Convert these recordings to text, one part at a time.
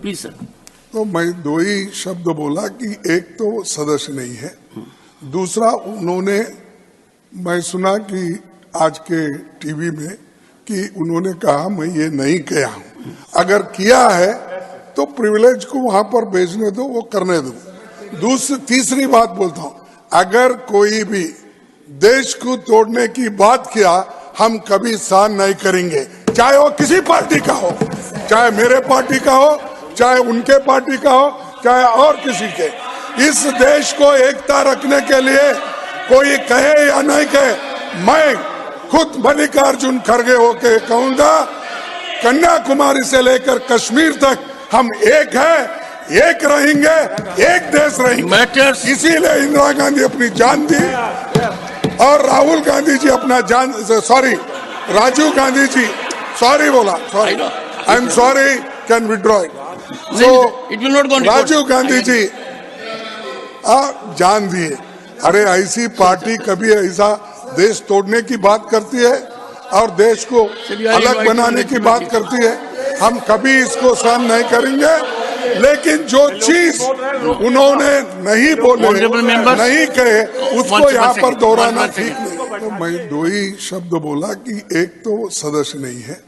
Please sir. तो मैं दो ही शब्द बोला कि एक तो सदस्य नहीं है, दूसरा उन्होंने, मैं सुना कि आज के टीवी में कि उन्होंने कहा मैं ये नहीं किया हूं। अगर किया है तो प्रिविलेज को वहां पर भेजने दो, वो करने दो। तीसरी बात बोलता हूं, अगर कोई भी देश को तोड़ने की बात किया हम कभी सहन नहीं करेंगे, चाहे वो किसी पार्टी का हो, चाहे मेरे पार्टी का हो, चाहे उनके पार्टी का हो, चाहे और किसी के। इस देश को एकता रखने के लिए कोई कहे या नहीं कहे, मैं खुद मल्लिकार्जुन खड़गे होके कहूंगा, कन्याकुमारी से लेकर कश्मीर तक हम एक है, एक रहेंगे, एक देश रहेंगे। इसीलिए इंदिरा गांधी अपनी जान दी और राहुल गांधी जी अपना जान, सॉरी राजीव गांधी जी, सॉरी बोला, sorry, I am sorry, can withdraw it. So Rajiv Gandhi ji जान दिए। अरे ऐसी पार्टी कभी ऐसा देश तोड़ने की बात करती है और देश को अलग बनाने की बात करती है, हम कभी इसको सहन नहीं करेंगे। लेकिन जो चीज उन्होंने नहीं बोले, नहीं कहे, उसको यहाँ पर दोहराना ठीक नहीं। तो मैं दो ही शब्द बोला कि एक तो सदस्य नहीं है,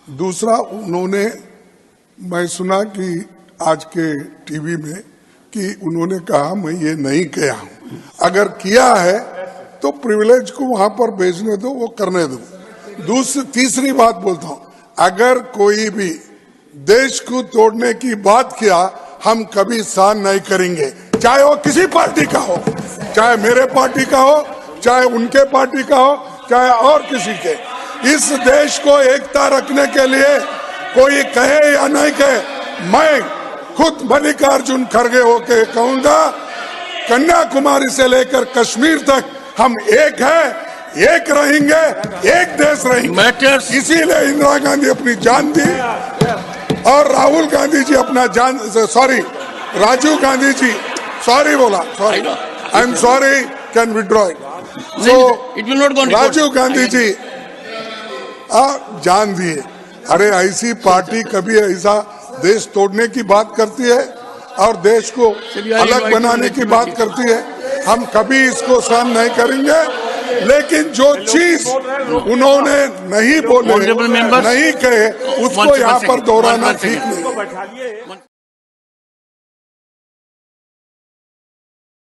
दूसरा उन्होंने, मैं सुना कि आज के टीवी में कि उन्होंने कहा मैं ये नहीं किया हूं। अगर किया है तो प्रिविलेज को वहां पर भेजने दो, वो करने दो। तीसरी बात बोलता हूं, अगर कोई भी देश को तोड़ने की बात किया हम कभी सहन नहीं करेंगे, चाहे वो किसी पार्टी का हो, चाहे मेरे पार्टी का हो, चाहे उनके पार्टी का हो, चाहे और किसी के। इस देश को एकता रखने के लिए कोई कहे या नहीं कहे, मैं खुद मल्लिकार्जुन खड़गे होके कहूंगा, कन्याकुमारी से लेकर कश्मीर तक हम एक है, एक रहेंगे, एक देश रहेंगे। इसीलिए इंदिरा गांधी अपनी जान दी और राहुल गांधी जी अपना जान, सॉरी राजीव गांधी जी, सॉरी बोला, sorry, I am sorry, can withdraw it. So Rajiv Gandhi ji जान दिए। अरे ऐसी पार्टी कभी ऐसा देश तोड़ने की बात करती है और देश को अलग बनाने की बात करती है, हम कभी इसको सहन नहीं करेंगे। लेकिन जो चीज उन्होंने नहीं बोले, नहीं कहे, उसको यहाँ पर दोहराना ठीक नहीं।